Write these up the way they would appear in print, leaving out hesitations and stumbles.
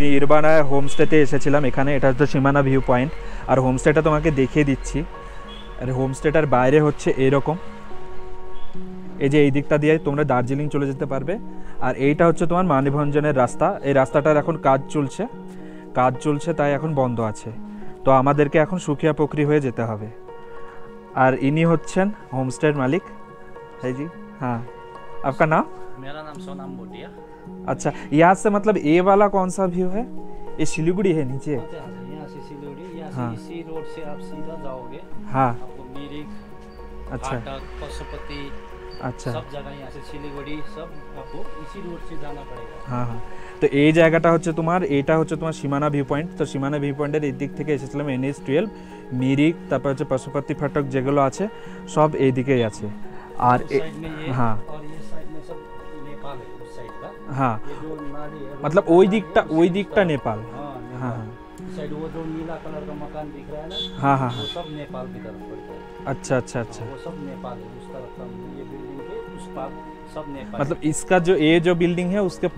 নির্বাণা হোমস্টেতে এসেছিলাম এখানে, এটা হচ্ছে সীমানা ভিউ পয়েন্ট। আর হোমস্টেটা তোমাকে দেখিয়ে দিচ্ছি। আর হোমস্টেটার বাইরে হচ্ছে এরকম, এই যে এই দিকটা দিয়ে তোমরা দার্জিলিং চলে যেতে পারবে। আর এইটা হচ্ছে তোমার মানিভঞ্জনের রাস্তা। এই রাস্তাটার এখন কাজ চলছে তাই এখন বন্ধ আছে। তো আমাদেরকে এখন সুখিয়া পোখরি হয়ে যেতে হবে। আর ইনি হচ্ছেন হোমস্টের মালিক। है जी, हाँ आपका नाम? मेरा नाम सोनाम भूटिया। अच्छा, यहाँ से मतलब ये वाला कौन सा व्यू है? ये सिलीगुड़ी है नीचे? यहाँ से सिलीगुड़ी, यहाँ से इसी रोड से आप सीधा जाओगे। हाँ, आपको मिरिक, अच्छा, फाटक, पशुपति, अच्छा, सब जगह यहाँ से सिलीगुड़ी सब आपको इसी रोड से जाना पड़ेगा। हाँ हाँ। তো এই জায়গাটা হচ্ছে তোমার, এইটা হচ্ছে তোমার সীমানা ভিউ পয়েন্ট। তো সীমানা ভিউ পয়েন্টের এই দিক থেকে এসেছিলাম। NH-12, মিরিক, তারপর হচ্ছে পশুপতি ফাটক যেগুলো আছে সব এই দিকেই আছে। আর हाँ और ये साइड में सब नेपाल है, उस साइड का। हाँ, ये जो नाली है मतलब ওই দিকটা नेपाल। हाँ हाँ हाँ, इस साइड वो जो नीला कलर का मकान दिख रहा है ना, हाँ हाँ वो सब नेपाल की तरफ पड़ता है। अच्छा अच्छा अच्छा। वो सब नेपाल है, उस तरफ का ये बिल्डिंग के उस पार सब नेपाल। मतलब इसका जो बिल्डिंग है उसके उस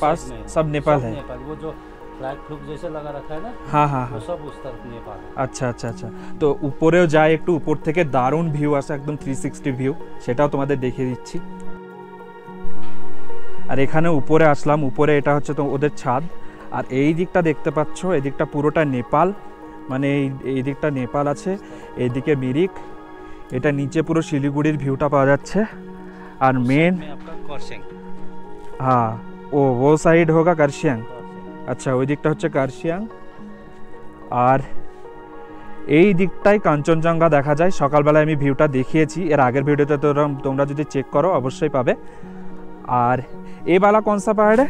पास साइड में सब नेपाल है। नेपाल, वो जो फ्लैग फ्लूग जैसे लगा रखा है ना, हाँ हाँ वो हाँ। सब उस तरफ नेपाल है। আচ্ছা আচ্ছা আচ্ছা। তো উপরেও যায়, একটু উপর থেকে দারুণ ভিউ আসে, একদম 360 ভিউ, সেটাও তোমাদের দেখিয়ে দিচ্ছি। আর এখানে উপরে আসলাম, উপরে এটা হচ্ছে তো ওদের ছাদ। আর এই দিকটা দেখতে পাচ্ছ, এই দিকটা পুরোটা নেপাল, মানে এই দিকটা নেপাল আছে, এইদিকে মিরিক, এটা নিচে পুরো শিলিগুড়ির ভিউটা পাওয়া যাচ্ছে। আর মেন में आपका करसेंग, হ্যাঁ, ও সাইড হোগা কার্শিয়াং। আচ্ছা, ওই দিকটা হচ্ছে কার্শিয়াং। আর এই দিকটাই কাঞ্চনজঙ্ঘা দেখা যায়। সকালবেলায় আমি ভিউটা দেখিয়েছি, এর আগের ভিডিওতে তোমরা যদি চেক করো অবশ্যই পাবে। আর এই वाला कौन सा पहाड़ है?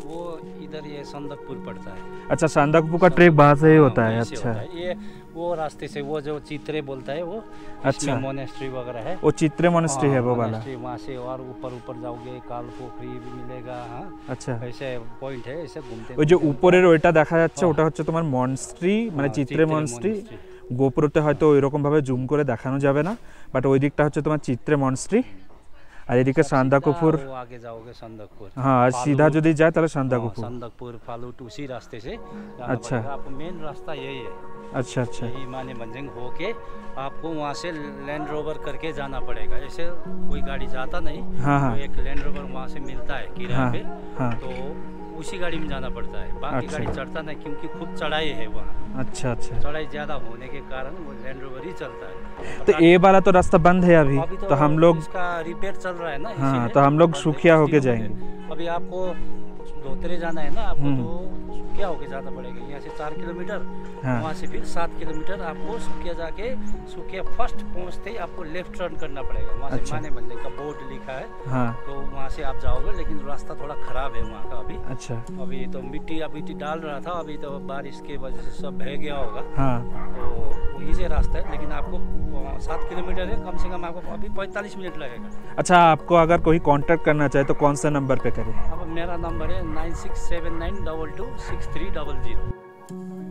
वो इधर ये संदकपुर पड़ता है। अच्छा, सांदकपुर का ट्रेक वहाँ से ही होता है। वहीं से अच्छा, होता है। ये वो रास्ते से वो जो चित्रे बोलता है वो, अच्छा, मोनेस्ट्री वगैरह है। वो चित्रे मोनेस्ट्री है वो वाला। वहाँ से और ऊपर जाओगे काल पोखरी भी मिलेगा। हाँ, अच्छा, ऐसे पॉइंट है, ऐसे घूमते ওই যে উপরের ওইটা দেখা যাচ্ছে ওটা হচ্ছে তোমার মনস্ট্রি, মানে চিত্রে মনস্ট্রি। গোপুরতে হয়তো ওইরকম ভাবে জুম করে দেখানো যাবে না, বাট ওই দিকটা হচ্ছে তোমার চিত্রে মনস্ট্রি। আর এদিকে सांदकपुर, आगे जाओगे संदकपुर। हाँ, আর सीधा যদি যায় তাহলে सांदकपुर। संदकपुर फालूट उसी रास्ते से जाना अच्छा, पड़ेगा। आपको मेन रास्ता यही है। अच्छा अच्छा, यही मानेभंजन होके आपको वहाँ से लैंड रोवर करके जाना पड़ेगा। ऐसे कोई गाड़ी जाता नहीं। हाँ हाँ तो एक लैंड रोवर वहाँ से मिलता है किराए हाँ पे, हाँ, तो उसी गाड़ी में जाना पड़ता है। बाकी अच्छा, गाड़ी चढ़ता नहीं, क्योंकि खूब चढ़ाई है वहाँ। अच्छा अच्छा। चढ़ाई ज़्यादा होने के कारण वो लैंड रोवर ही चलता है। तो ये वाला तो रास्ता बंद है अभी, तो हम लोग, इसका रिपेयर चल रहा है ना, हाँ, इसीलिए तो हम लोग बंद है। सुखिया होके इसी जाएंगे। अभी आपको धोतरे जाना है ना आपको, तो सुखिया होके जाना पड़ेगा। यहाँ से 4 किलोमीटर, हाँ, वहाँ से फिर 7 किलोमीटर आपको सुखिया जाके, सुखिया फर्स्ट पहुँचते ही आपको लेफ्ट टर्न करना पड़ेगा। वहाँ से अच्छा, मानेभंजन का बोर्ड लिखा है, हाँ, तो वहाँ से आप जाओगे, लेकिन रास्ता थोड़ा खराब है वहाँ का अभी। अच्छा, अभी तो मिट्टी डाल रहा था, अभी तो बारिश के वजह से सब बह गया होगा, हाँ, तो वहीं से रास्ता है। लेकिन आपको 7 किलोमीटर है, कम से कम आपको अभी 45 मिनट लगेगा। अच्छा, आपको अगर कोई कांटेक्ट करना चाहे तो कौन सा नंबर पे करे? अब मेरा नंबर है 9679226300।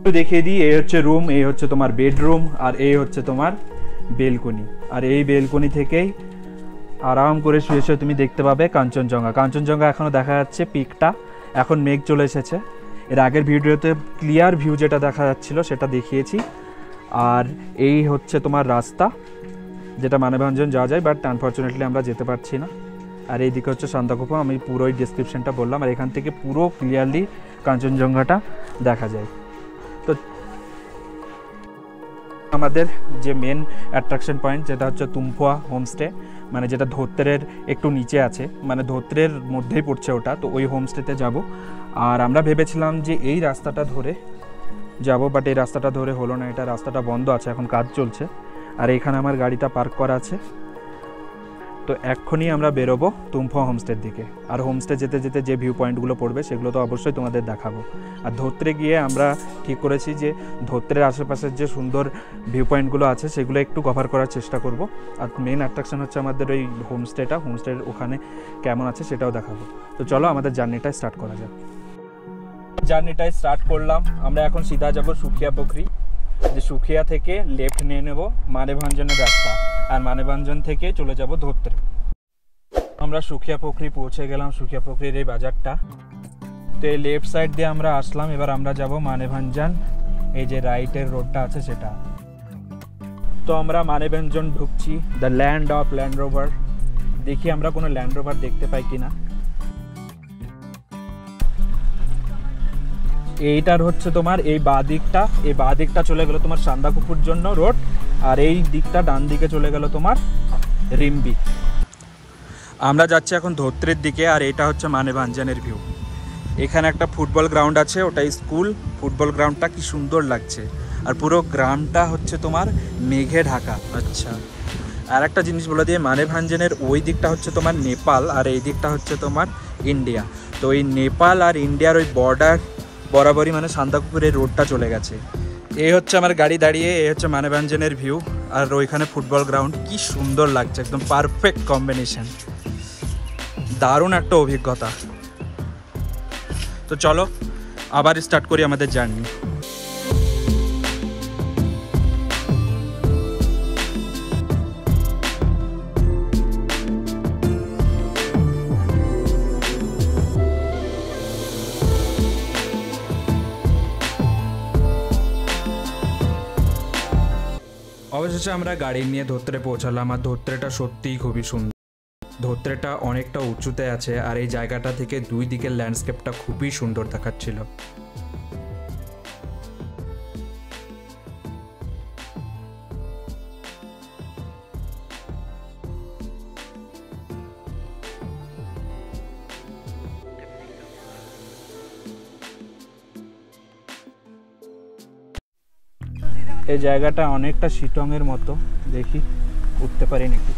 তো দেখিয়ে দিই, এই হচ্ছে রুম, এই হচ্ছে তোমার বেডরুম, আর এই হচ্ছে তোমার বেলকনি। আর এই বেলকনি থেকেই আরাম করে শুয়ে শুয়ে তুমি দেখতে পাবে কাঞ্চনজঙ্ঘা। কাঞ্চনজঙ্ঘা এখনও দেখা যাচ্ছে পিকটা, এখন মেঘ চলে এসেছে। এর আগের ভিডিওতে ক্লিয়ার ভিউ যেটা দেখা যাচ্ছিল সেটা দেখিয়েছি। আর এই হচ্ছে তোমার রাস্তা যেটা মানেভঞ্জন যাওয়া যায়, বাট আনফর্চুনেটলি আমরা যেতে পারছি না। আর এইদিকে হচ্ছে सांदकपुर, আমি পুরোই ডেসক্রিপশনটা বললাম। আর এখান থেকে পুরো ক্লিয়ারলি কাঞ্চনজঙ্ঘাটা দেখা যায়। তো আমাদের যে মেন অ্যাট্রাকশন পয়েন্ট যেটা হচ্ছে তুমফুয়া হোমস্টে, মানে যেটা ধোত্রের একটু নিচে আছে, মানে ধোত্রের মধ্যেই পড়ছে ওটা। তো ওই হোমস্টেতে যাব। আর আমরা ভেবেছিলাম যে এই রাস্তাটা ধরে যাব, বাট এই রাস্তাটা ধরে হলো না, এটা রাস্তাটা বন্ধ আছে, এখন কাজ চলছে। আর এখানে আমার গাড়িটা পার্ক করা আছে। তো এক্ষুনি আমরা বেরোবো তুমফা হোমস্টের দিকে। আর হোমস্টে যেতে যেতে যে ভিউ পয়েন্টগুলো পড়বে সেগুলো তো অবশ্যই তোমাদের দেখাবো। আর ধোত্রে গিয়ে আমরা ঠিক করেছি যে ধোত্রের আশেপাশের যে সুন্দর ভিউ পয়েন্টগুলো আছে সেগুলো একটু কভার করার চেষ্টা করব। আর মেন অ্যাট্রাকশন হচ্ছে আমাদের ওই হোমস্টের ওখানে কেমন আছে সেটাও দেখাবো। তো চলো আমাদের জার্নিটা স্টার্ট করা যাক। জার্নিটাই স্টার্ট করলাম। আমরা এখন সিধা যাব সুখিয়া পুকুরি, যে সুখিয়া থেকে লেফট নিয়ে নেব মানেভাঞ্জনের রাস্তা, আর মানেভাঞ্জন থেকে চলে যাব ধোত্রে। আমরা সুখিয়া পুকুরি পৌঁছে গেলাম, সুখিয়া পুকুরির এই বাজারটা। তো এই লেফট সাইড দিয়ে আমরা আসলাম, এবার আমরা যাব মানেভাঞ্জন, এই যে রাইটের রোডটা আছে সেটা। তো আমরা মানেভাঞ্জন ঢুকছি, the land of land rover. দেখি আমরা কোনো ল্যান্ড রোভার দেখতে পাই কিনা। এইটার হচ্ছে তোমার এই বাঁ দিকটা চলে গেল তোমার সান্দাকুকুর জন্য রোড, আর এই দিকটা ডান দিকে চলে গেল তোমার রিম্বি। আমরা যাচ্ছি এখন ধোত্রের দিকে, আর এটা হচ্ছে মানেভাঞ্জনের ভিউ। এখানে একটা ফুটবল গ্রাউন্ড আছে, ওটাই স্কুল। ফুটবল গ্রাউন্ডটা কি সুন্দর লাগছে, আর পুরো গ্রামটা হচ্ছে তোমার মেঘে ঢাকা। আচ্ছা, আর একটা জিনিস বলে দিয়ে, মানেভাঞ্জনের ওই দিকটা হচ্ছে তোমার নেপাল, আর এই দিকটা হচ্ছে তোমার ইন্ডিয়া। তো এই নেপাল আর ইন্ডিয়ার ওই বর্ডার বরাবরই মানে সান্দাকুকুরের রোডটা চলে গেছে। এই হচ্ছে আমার গাড়ি দাঁড়িয়ে, এই হচ্ছে মানেভাঞ্জনের ভিউ, আর ওইখানে ফুটবল গ্রাউন্ড। কি সুন্দর লাগছে, একদম পারফেক্ট কম্বিনেশন, দারুণ একটা অভিজ্ঞতা। তো চলো আবার স্টার্ট করি আমাদের জার্নি। অবশেষে আমরা গাড়ি নিয়ে ধোত্রে পৌঁছালাম, আর ধোত্রেটা সত্যিই খুবই সুন্দর। ধোত্রেটা অনেকটা উঁচুতে আছে, আর এই জায়গাটা থেকে দুই দিকের ল্যান্ডস্কেপটা খুবই সুন্দর দেখাচ্ছিল। এই জায়গাটা অনেকটা শিটংয়ের মতো, দেখি উঠতে পারি নাকি।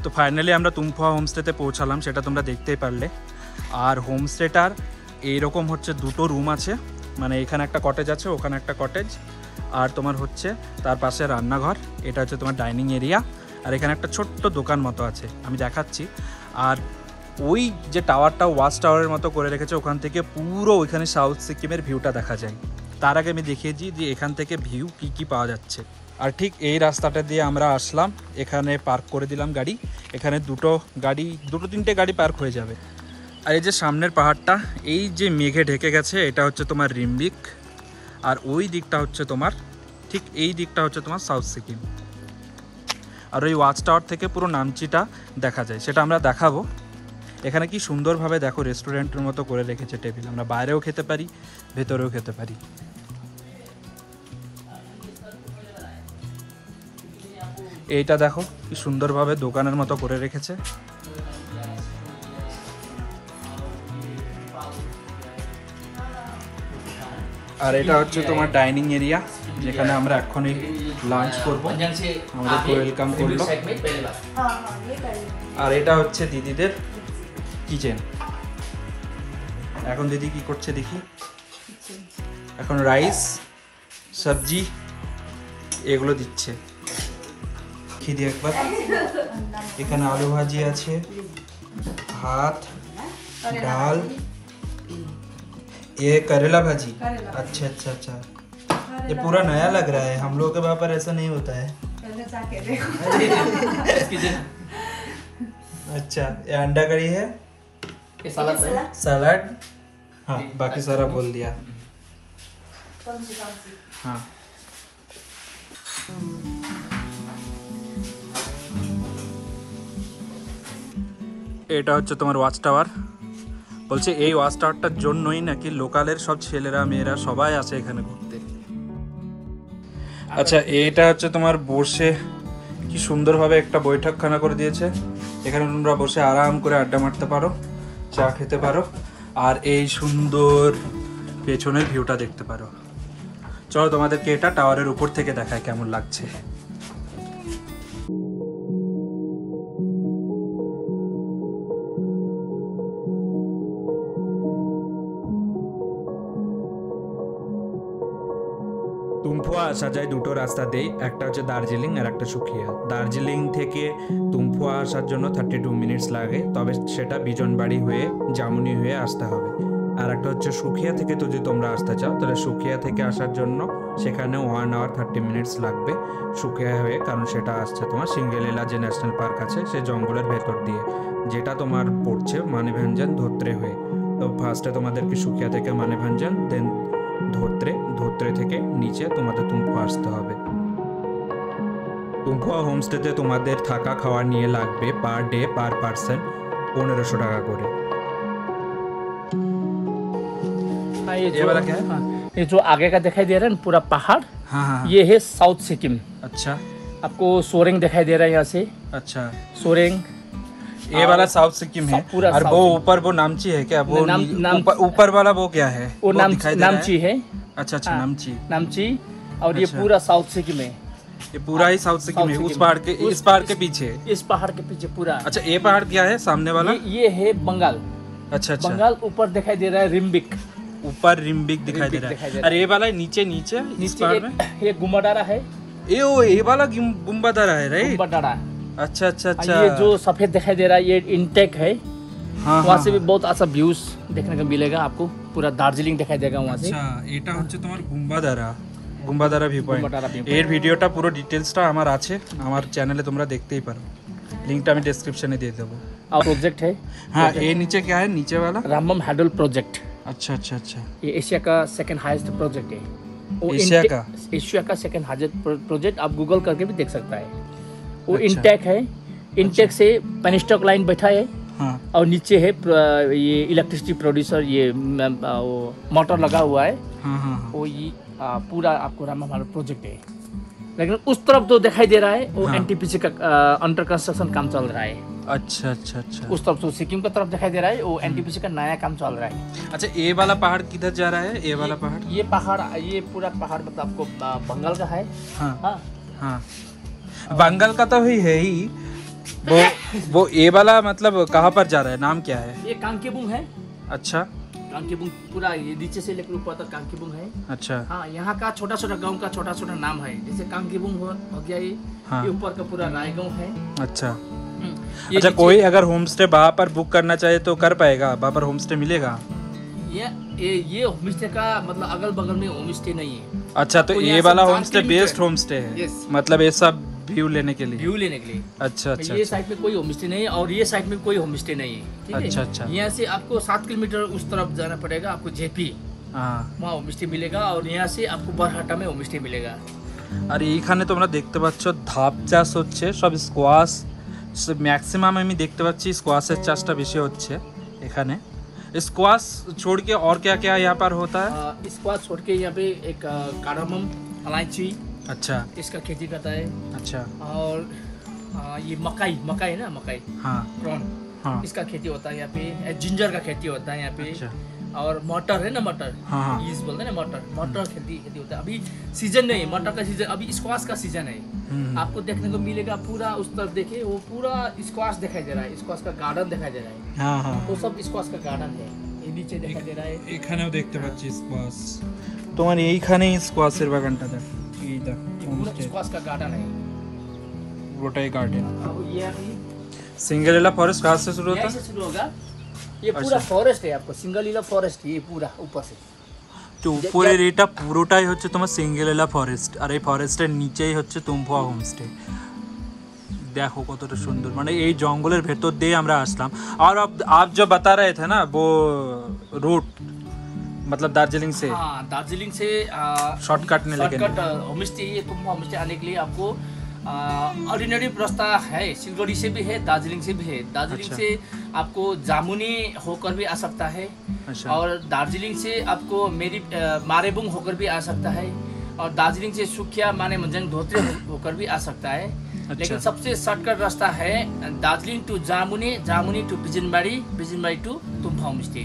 তো ফাইনালি আমরা তুমফা হোমস্টেতে পৌঁছালাম, সেটা তোমরা দেখতেই পারলে। আর হোমস্টেটার এইরকম হচ্ছে দুটো রুম আছে, মানে এখানে একটা কটেজ আছে, ওখানে একটা কটেজ, আর তোমার হচ্ছে তার পাশে রান্নাঘর। এটা হচ্ছে তোমার ডাইনিং এরিয়া, আর এখানে একটা ছোট্ট দোকান মতো আছে, আমি দেখাচ্ছি। আর ওই যে টাওয়ারটা ওয়াচ টাওয়ারের মতো করে রেখেছে, ওখান থেকে পুরো ওইখানে সাউথ সিকিমের ভিউটা দেখা যায়। তার আগে আমি দেখিয়েছি যে এখান থেকে ভিউ কী পাওয়া যাচ্ছে। আর ঠিক এই রাস্তাটা দিয়ে আমরা আসলাম, এখানে পার্ক করে দিলাম গাড়ি। এখানে দুটো তিনটে গাড়ি পার্ক হয়ে যাবে। আর এই যে সামনের পাহাড়টা, এই যে মেঘে ঢেকে গেছে, এটা হচ্ছে তোমার রিম্বিক। আর ওই দিকটা হচ্ছে তোমার, ঠিক এই দিকটা হচ্ছে তোমার সাউথ সিকিম। আর ওই ওয়াচ টাওয়ার থেকে পুরো নামচিটা দেখা যায়, সেটা আমরা দেখাবো। এখানে কি সুন্দরভাবে দেখো রেস্টুরেন্টের মতো করে রেখেছে টেবিল, আমরা বাইরেও খেতে পারি, ভেতরেও খেতে পারি। এইটা দেখো কি সুন্দরভাবে দোকানের মতো করে রেখেছে। আর এটা হচ্ছে তোমার ডাইনিং এরিয়া, যেখানে আমরা এখনই লাঞ্চ করবো, আমাদের ওয়েলকাম করলো। আর এটা হচ্ছে দিদিদের কিচেন। এখন দিদি কি করছে দেখি। এখন রাইস, সবজি এগুলো দিচ্ছে। খেয়ে একবার। এখানে আলু ভাজি আছে, भात, दाल, ये करेला भाजी। अच्छा अच्छा अच्छा, ये पूरा नया लग रहा है, हम लोग के वहाँ पर ऐसा नहीं होता है। अच्छा, ये अंडा करी है, सलाद, हाँ बाकी सारा बोल दिया। हाँ এটা হচ্ছে তোমার ওয়াচ টাওয়ার, বলছে এই ওয়াচ টাওয়ারটার জন্যই নাকি লোকালের সব ছেলেরা মেয়েরা সবাই আসে এখানে ঘুরতে। আচ্ছা এটা হচ্ছে তোমার বসে কি সুন্দরভাবে একটা বৈঠকখানা করে দিয়েছে, এখানে তোমরা বসে আরাম করে আড্ডা মারতে পারো, চা খেতে পারো, আর এই সুন্দর পেছনের ভিউটা দেখতে পারো। চলো তোমাদেরকে এটা টাওয়ারের উপর থেকে দেখায় কেমন লাগছে। তুমফুয়া আসা যায় দুটো রাস্তাতেই, একটা হচ্ছে দার্জিলিং আর একটা সুখিয়া। দার্জিলিং থেকে তুমফুয়া আসার জন্য 32 মিনিটস লাগে, তবে সেটা বিজনবাড়ি হয়ে জামুনি হয়ে আসতে হবে। আর একটা হচ্ছে সুখিয়া থেকে যদি তোমরা আসতে চাও তাহলে সুখিয়া থেকে আসার জন্য সেখানে 1 আওয়ার 30 মিনিটস লাগবে সুখিয়া হয়ে, কারণ সেটা আসছে তোমার সিঙ্গেলিলা যে ন্যাশনাল পার্ক আছে সেই জঙ্গলের ভেতর দিয়ে, যেটা তোমার পড়ছে মানিভঞ্জন ধোত্রে হয়ে। তো ফার্স্টে তোমাদেরকে সুখিয়া থেকে মানিভঞ্জন, দেন ধোত্রে থেকে নিচে তোমাদের তুমফুয়া আসতে হবে। তুমফুয়া হোমস্টেতে তোমাদের থাকা খাওয়া নিয়ে লাগবে পার ডে পার পার্সন 1500 টাকা করে। ये वाला क्या है? ये जो आगे का दिखाई दे रहा है ना पूरा पहाड़, हाँ हाँ ये है साउथ सिक्किम। अच्छा आपको सोरेंग दिखाई दे रहा है यहाँ से, अच्छा, सोरेंग ये वाला साउथ सिक्किम है। पूरा और साउथ वो सिक्किम। ऊपर वो नामची है क्या? वो नाम- ऊपर वाला वो क्या है? वो दिखाई दे रहा नामची है। अच्छा अच्छा, हाँ, नामची। नामची। और ये अच्छा। पूरा साउथ सिक्किम है। ये पूरा ही साउथ सिक्किम है, साउथ उस सिक्किम। पहाड़ के इस पहाड़ के पीछे। इस पहाड़ के पीछे पूरा। अच्छा ये पहाड़ क्या है सामने वाला? ये है बंगाल। अच्छा अच्छा, बंगाल ऊपर दिखाई दे रहा है रिम्बिक। ऊपर रिम्बिक दिखाई दे रिम्बिक दिखाई दे रहा रहा है। और ये वाला नीचे नीचे इस नीचे पहाड़ में ये गुम्बाडारा है। ये वाला गुम्बादारा है, राइट? गुम्बाडारा। अच्छा अच्छा अच्छा, ये जो सफेद दिखाई दे रहा है ये इंटेक है। हाँ वहाँ हाँ से भी बहुत अच्छा व्यूज देखने को मिलेगा आपको, पूरा दार्जिलिंग दिखाई देगा वहाँ से। আচ্ছা এটা হচ্ছে তোমার গুম্বাদারা ভিউ পয়েন্ট। গুম্বাদারা view এর ভিডিওটা পুরো ডিটেলসটা আমার আছে আমার চ্যানেলে, তোমরা দেখতেই পারো, লিংকটা আমি ডেসক্রিপশনে দিয়ে দেবো। और प्रोजेक्ट है हाँ ये नीचे क्या है, नीचे वाला? Ramban hadal project. अच्छा अच्छा अच्छा, ये एशिया का सेकंड हाईएस्ट प्रोजेक्ट है। वो एशिया का? एशिया का सेकंड हाईएस्ट प्रोजेक्ट आप गूगल करके भी देख सकता है। वो अच्छा। इंटेक है, इंटेक से पेनिस्टॉक लाइन बैठा है हाँ और नीचे है ये इलेक्ट्रिसिटी प्रोड्यूसर, ये वो मोटर लगा हुआ है। हाँ हाँ हाँ। वो ये पूरा आपको रामबन हैडल प्रोजेक्ट है। लेकिन उस तरफ जो दिखाई दे रहा है वो हाँ। एनटीपीसी का अंडर कंस्ट्रक्शन काम चल रहा है। अच्छा अच्छा अच्छा उस तरफ जो सिक्किम का तरफ दिखाई दे रहा है वो एनटीपीसी का नया काम चल रहा है। अच्छा, ये वाला पहाड़ किधर जा रहा है? ये वाला पहाड़? ये पहाड़, ये पूरा पहाड़ मतलब आपको बंगाल का है। हाँ हाँ, हाँ, बंगाल का तो ही है ही। वो ये वाला मतलब कहाँ पर जा रहा है, नाम क्या है? ये कांकेबुंग है। अच्छा कांकेबुंग पूरा ये नीचे से लेकर ऊपर तक कांकेबुंग है। अच्छा हाँ, यहाँ का छोटा छोटा गांव का छोटा छोटा नाम है, जैसे कांकेबुंग हो गया ये। हाँ। ये ऊपर का पूरा रायगांव है। अच्छा ये अच्छा, नीचे- कोई अगर होम स्टे वहाँ पर बुक करना चाहे तो कर पाएगा? वहाँ पर होम स्टे मिलेगा? ये होम स्टे का मतलब अगल बगल में होम स्टे नहीं है। अच्छा तो तो ये यहाँ से वाला 4 home stay kilometre best home stay है? Yes। मतलब ये सब व्यू लेने के लिए? व्यू लेने के लिए। अच्छा अच्छा ये अच्छा। साइड में कोई होम स्टे नहीं है और ये साइड में कोई होम स्टे नहीं है। ठीक है? अच्छा, अच्छा। यहाँ से आपको 7 किलोमीटर उस तरफ जाना पड़ेगा, आपको जेपी हाँ, वहाँ होम स्टे मिलेगा और यहाँ से आपको बरहाटा में होम स्टे मिलेगा। আর এইখানে তোমরা দেখতে পাচ্ছ ধাপ চাষ হচ্ছে, সব স্কোয়াশ ম্যাক্সিমাম আমি দেখতে পাচ্ছি স্কোয়াশের চাষটা বেশি হচ্ছে এখানে। स्क्वाश छोड़ के और क्या क्या यहाँ पर होता है? स्क्वाश छोड़ के यहाँ पे एक कार्डामम, इलायची, अच्छा इसका खेती करता है। अच्छा, और ये मकाई है ना, मकाई हाँ प्रॉन, हाँ इसका खेती होता है यहाँ पे। जिंजर का खेती होता है यहाँ पे। अच्छा, और मटर है ना, मटर हाँ हाँ ईज बोलते हैं ना, मटर खेती होता है। अभी सीजन नहीं है मटर का, सीजन अभी स्क्वाश का सीजन है। आपको देखने को मिलेगा पूरा उस तरफ, देखिए वो पूरा स्क्वाश दिखाई दे रहा है, स्क्वाश का गार्डन दिखाई दे रहा है। हाँ हाँ, वो सब स्क्वाश का गार्डन है, ये नीचे दिखाई दे रहा है। এখানেও দেখতে পাচ্ছি স্কোয়াশ। তোমার এইখানেই স্কোয়াশের বাগানটা দেখ, এইটা ये पूरा स्क्वाश का गार्डन है। পুরোটাই গার্ডেন। अब ये अभी सिंगरेला फॉरेस्ट कहाँ से शुरू होता यहीं है? से शुरू होगा। ये पूरा फॉरेस्ट है, आपको सिंगलीला फॉरेस्ट, ये पूरा ऊपर से। তো উপরের এটা পুরোটাই হচ্ছে তোমার সিঙ্গেলেলা ফরেস্ট, আর এই ফরেস্টের নিচেই হচ্ছে তুমফুয়া হোমস্টে। দেখো কতটা সুন্দর, মানে এই জঙ্গলের ভেতর দিয়ে আমরা আসলাম। আর आप जो बता रहे थे ना वो रूट, मतलब दार्जिलिंग से हाँ, दार्जिलिंग से शॉर्टकट में लेके शॉर्टकट होमस्टे, ये तुम होमस्टे आने के लिए आपको ऑर्डिनरी रास्ता है, सिलगढ़ी से भी है, दार्जिलिंग से भी है। दार्जिलिंग अच्छा। से आपको जामुनी होकर भी आ सकता है, अच्छा। और दार्जिलिंग से आपको मारेबुंग होकर भी आ सकता है, और दार्जिलिंग से सुखिया माने मंजंग धोत्रे होकर भी आ सकता है। लेकिन सबसे शॉर्टकट रास्ता है दार्जिलिंग टू जामुनी, जामुनी टू बिजनबाड़ी, बिजनबाड़ी टू तुम्फा होमस्टे।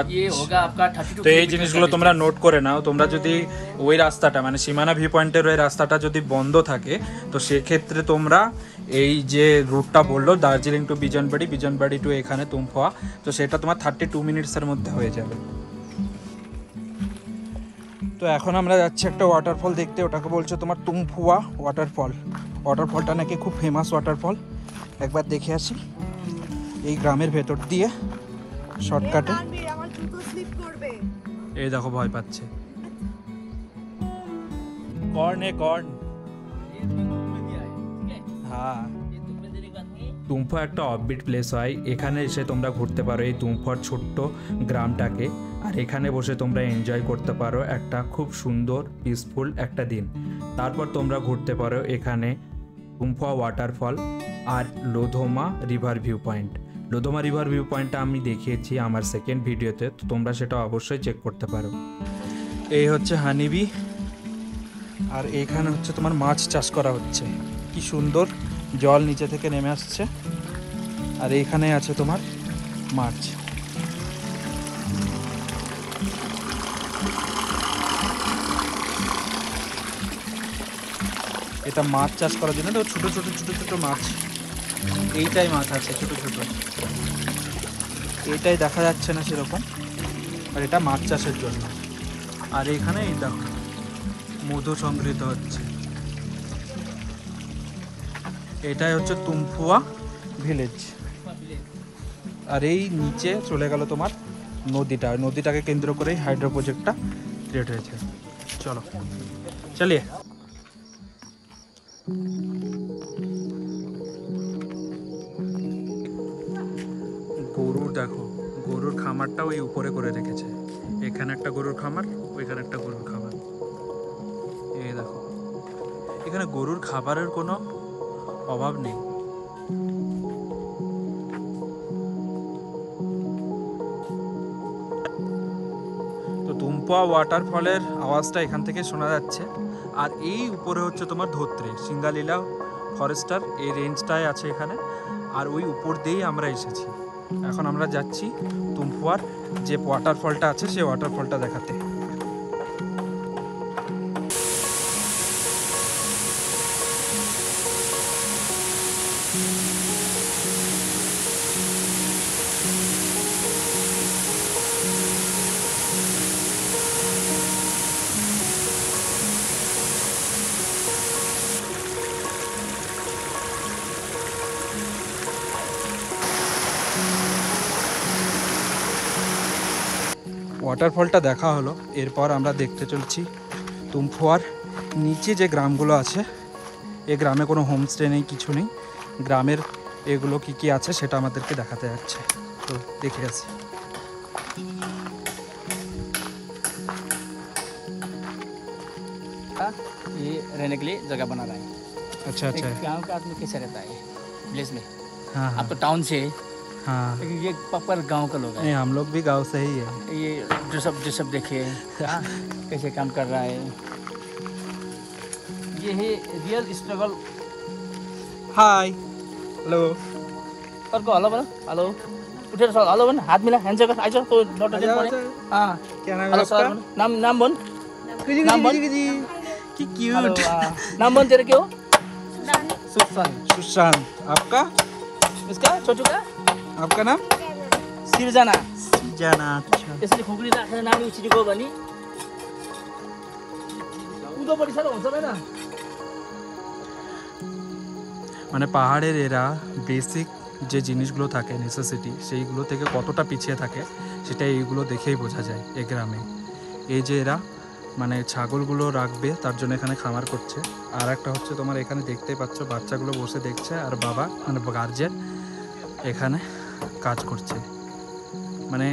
ये होगा आपका 32 তো এই জিনিসগুলো তোমরা নোট করে নাও। তোমরা যদি ওই রাস্তাটা মানে সীমানা ভিউ পয়েন্টের ওই রাস্তাটা যদি বন্ধ থাকে তো সেক্ষেত্রে তোমরা এই যে রুটটা বললো দার্জিলিং টু বিজনবাড়ি, বিজনবাড়ি টু এখানে তুমফা, তো সেটা তোমার 32 মিনিটসের মধ্যে হয়ে যাবে। তো এখন আমরা যাচ্ছি একটা ওয়াটারফল দেখতে, ওটাকে বলছে তোমার তুমফুয়া ওয়াটারফল। ওয়াটারফলটা নাকি খুব ফেমাস ওয়াটারফল, একবার দেখে আসি। এই গ্রামের ভেতর দিয়ে শর্টকাটে। এই দেখো ভয় পাচ্ছে, কর্নে কর্ন। হ্যাঁ, তুমফা একটা অফবিট প্লেস হয়, এখানে এসে তোমরা ঘুরতে পারো এই তুমফার ছোট্ট গ্রামটাকে, আর এখানে বসে তোমরা এনজয় করতে পারো একটা খুব সুন্দর পিসফুল একটা দিন। তারপর তোমরা ঘুরতে পারো এখানে তুমফা ওয়াটারফল আর Lodhoma river view point. Lodhoma river view পয়েন্টটা আমি দেখিয়েছি আমার সেকেন্ড ভিডিওতে, তো তোমরা সেটা অবশ্যই চেক করতে পারো। এই হচ্ছে হানিবি, আর এইখানে হচ্ছে তোমার মাছ চাষ করা হচ্ছে, কি সুন্দর জল নিচে থেকে নেমে আসছে, আর এইখানে আছে তোমার মাছ। এটা মাছ চাষ করার জন্য তো ছোট ছোট ছোট ছোট মাছ, এইটাই মাছ আছে ছোট ছোট, এটাই দেখা যাচ্ছে না সেরকম, আর এটা মাছ চাষের জন্য। আর এখানে এই দেখো মধু সংগৃহীত হচ্ছে। এটাই হচ্ছে তুমফুয়া ভিলেজ, আর এই নিচে চলে গেল তোমার নদীটা, নদীটাকে কেন্দ্র করেই হাইড্রো প্রজেক্টটা ক্রিয়েট হয়েছে। চলো চলিয়ে। গরুর দেখো, গরুর খামারটা ওই উপরে করে রেখেছে, এখানে একটা গরুর খামার, ওইখানে একটা গরুর খামার। এই দেখো, এখানে গরুর খাবারের কোনো অভাব নেই। তো তুমফা ওয়াটারফলের আওয়াজটা এখান থেকে শোনা যাচ্ছে, আর এই উপরে হচ্ছে তোমার ধোত্রে সিঙ্গালীলা ফরেস্টার, এই রেঞ্জটাই আছে এখানে, আর ওই উপর দিয়েই আমরা এসেছি। এখন আমরা যাচ্ছি তুমফুয়ার যে ওয়াটারফলটা আছে সেই ওয়াটারফলটা দেখাতে। ওয়াটারফলটা দেখা হলো, এরপর আমরা দেখতে চলছি তুমফুয়ার নিচে যে গ্রামগুলো আছে, এই গ্রামে কোনো হোমস্টে নেই, কিছু নেই, গ্রামের এগুলো কি কি আছে সেটা আমাদেরকে দেখাতে যাচ্ছে, তো দেখে আসি। ये रहने के लिए जगह बना रहा है। अच्छा अच्छा, गांव का आदमी कैसे रहता है विलेज में? हाँ आप तो टाउन से, हाँ, लेकिन ये प्रॉपर गांव का लोग है। नहीं हम लोग भी गांव से ही है। ये जो सब देखिए कैसे काम कर रहा है। ये है रियल स्ट्रगल। हाय, हेलो, सर को हेलो बोलो, हेलो उठेर सर हेलो बोल, हाथ मिला, हैंड कर, आइज तो नोट अटेंड करे। हां, क्या नाम है हेलो आपका? सर, नाम बोल, नाम बोल, कि हेलो, क्यूट। नाम बोल तेरे क्यों? सुशांत। सुशांत, आपका? इसका छोटू का आपका नाम? सिरजना। जाना। अच्छा, यसरी खुकुरी राखेर नानी उछिरेको भने उदो परिसर हुन्छ हैन। মানে পাহাড়ের এরা বেসিক যে জিনিসগুলো থাকে নেসেসিটি, সেইগুলো থেকে কতটা পিছিয়ে থাকে সেটা এইগুলো দেখেই বোঝা যায়। এই গ্রামে এই যে এরা মানে ছাগলগুলো রাখবে তার জন্য এখানে খামার করছে, আর একটা হচ্ছে তোমার এখানে দেখতেই পাচ্ছ বাচ্চাগুলো বসে দেখছে, আর বাবা মানে গার্জেন এখানে কাজ করছে মানে।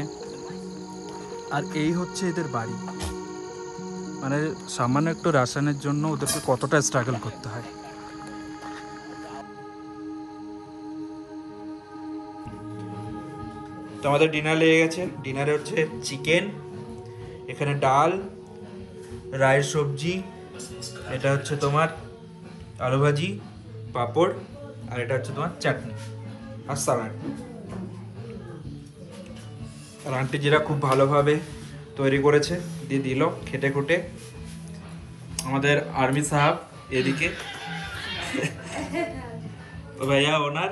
আর এই হচ্ছে এদের বাড়ি, মানে সামান্য একটু রাসায়নের জন্য ওদেরকে কতটা স্ট্রাগল করতে হয়। তো আমাদের ডিনার লেগে গেছে। ডিনারে হচ্ছে চিকেন, এখানে ডাল, রায়ের সবজি, এটা হচ্ছে তোমার আলু ভাজি, পাঁপড়, আর এটা হচ্ছে তোমার চাটনি আর সালাড। আর আন্টি যেটা খুব ভালোভাবে তৈরি করেছে দিয়ে দিল খেটে খুটে। আমাদের आर्मी साहब এদিকে तो भैया ओनर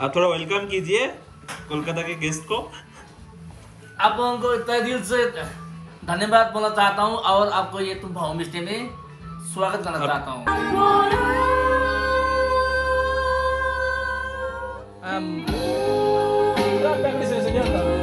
आप थोड़ा वेलकम कीजिए कोलकाता के गेस्ट को। आप लोगों को तहे दिल से धन्यवाद बोलना चाहता हूँ और आपको ये तुम होम स्टे में स्वागत करना चाहता हूँ। Gracias, señor.